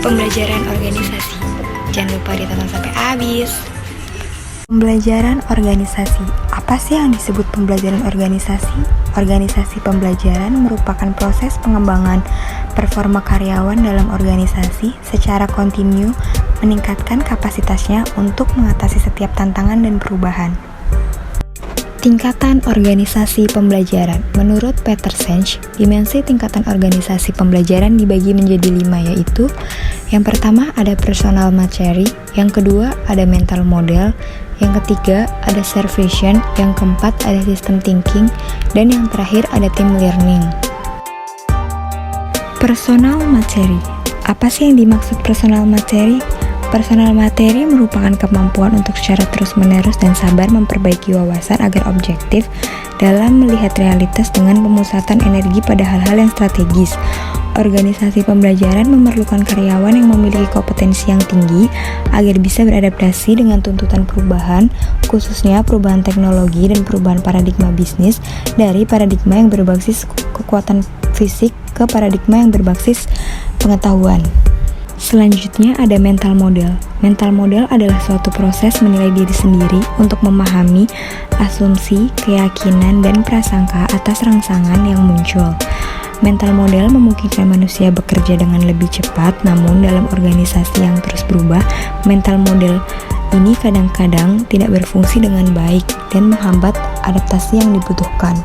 Pembelajaran organisasi. Jangan lupa ditonton sampai habis. Pembelajaran organisasi. Apa sih yang disebut pembelajaran organisasi? Organisasi pembelajaran merupakan proses pengembangan performa karyawan dalam organisasi secara kontinu, meningkatkan kapasitasnya untuk mengatasi setiap tantangan dan perubahan. Tingkatan organisasi pembelajaran. Menurut Peter Senge, dimensi tingkatan organisasi pembelajaran dibagi menjadi 5, yaitu yang pertama ada personal materi, yang kedua ada mental model, yang ketiga ada serve vision, yang keempat ada system thinking, dan yang terakhir ada team learning. Personal materi. Apa sih yang dimaksud personal materi? Personal materi merupakan kemampuan untuk secara terus-menerus dan sabar memperbaiki wawasan agar objektif dalam melihat realitas dengan pemusatan energi pada hal-hal yang strategis. Organisasi pembelajaran memerlukan karyawan yang memiliki kompetensi yang tinggi agar bisa beradaptasi dengan tuntutan perubahan, khususnya perubahan teknologi dan perubahan paradigma bisnis dari paradigma yang berbasis kekuatan fisik ke paradigma yang berbasis pengetahuan. Selanjutnya ada mental model. Mental model adalah suatu proses menilai diri sendiri untuk memahami asumsi, keyakinan, dan prasangka atas rangsangan yang muncul. Mental model memungkinkan manusia bekerja dengan lebih cepat, namun dalam organisasi yang terus berubah, mental model ini kadang-kadang tidak berfungsi dengan baik dan menghambat adaptasi yang dibutuhkan.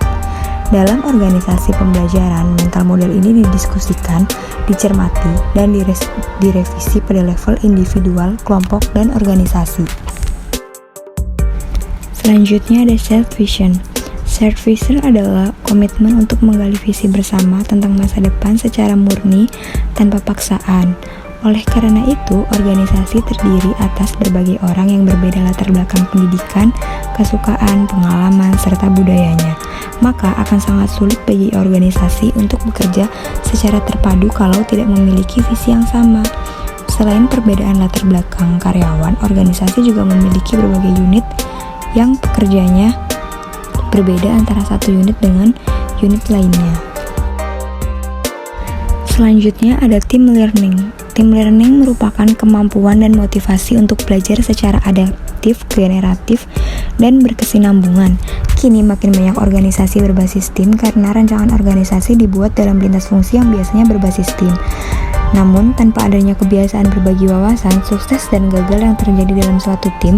Dalam organisasi pembelajaran, mental model ini didiskusikan, dicermati, dan direvisi pada level individual, kelompok, dan organisasi. Selanjutnya ada self vision. Self vision adalah komitmen untuk menggali visi bersama tentang masa depan secara murni tanpa paksaan. Oleh karena itu, organisasi terdiri atas berbagai orang yang berbeda latar belakang pendidikan, kesukaan, pengalaman, serta budayanya. Maka akan sangat sulit bagi organisasi untuk bekerja secara terpadu kalau tidak memiliki visi yang sama. Selain perbedaan latar belakang karyawan, organisasi juga memiliki berbagai unit yang pekerjaannya berbeda antara satu unit dengan unit lainnya. Selanjutnya ada team learning. Team learning merupakan kemampuan dan motivasi untuk belajar secara adaptif, generatif, dan berkesinambungan. Kini makin banyak organisasi berbasis tim karena rancangan organisasi dibuat dalam lintas fungsi yang biasanya berbasis tim. Namun, tanpa adanya kebiasaan berbagi wawasan, sukses dan gagal yang terjadi dalam suatu tim,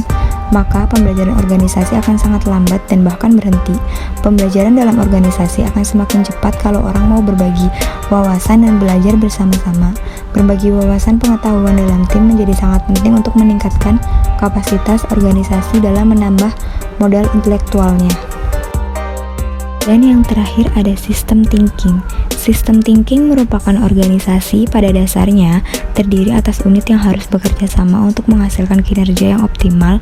maka pembelajaran organisasi akan sangat lambat dan bahkan berhenti. Pembelajaran dalam organisasi akan semakin cepat kalau orang mau berbagi wawasan dan belajar bersama-sama. Berbagi wawasan pengetahuan dalam tim menjadi sangat penting untuk meningkatkan kapasitas organisasi dalam menambah modal intelektualnya. Dan yang terakhir ada system thinking. System thinking merupakan organisasi pada dasarnya terdiri atas unit yang harus bekerja sama untuk menghasilkan kinerja yang optimal.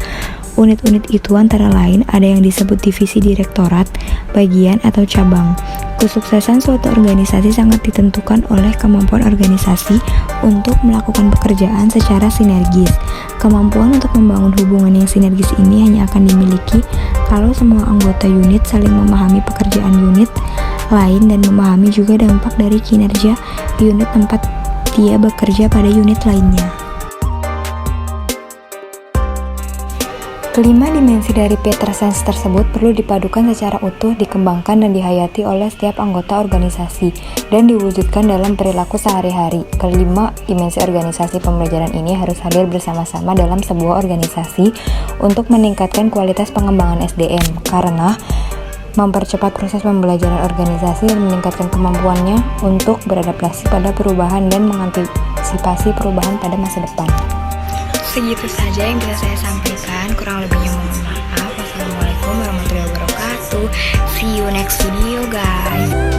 Unit-unit itu antara lain ada yang disebut divisi, direktorat, bagian, atau cabang. Kesuksesan suatu organisasi sangat ditentukan oleh kemampuan organisasi untuk melakukan pekerjaan secara sinergis. Kemampuan untuk membangun hubungan yang sinergis ini hanya akan dimiliki kalau semua anggota unit saling memahami pekerjaan unit lain dan memahami juga dampak dari kinerja unit tempat dia bekerja pada unit lainnya. Kelima dimensi dari Peter Senge tersebut perlu dipadukan secara utuh, dikembangkan dan dihayati oleh setiap anggota organisasi dan diwujudkan dalam perilaku sehari-hari. Kelima dimensi organisasi pembelajaran ini harus hadir bersama-sama dalam sebuah organisasi untuk meningkatkan kualitas pengembangan SDM karena mempercepat proses pembelajaran organisasi dan meningkatkan kemampuannya untuk beradaptasi pada perubahan dan mengantisipasi perubahan pada masa depan. Segitu saja yang bisa saya sampaikan, kurang lebihnya mohon maaf. Wassalamualaikum warahmatullahi wabarakatuh. See you next video guys.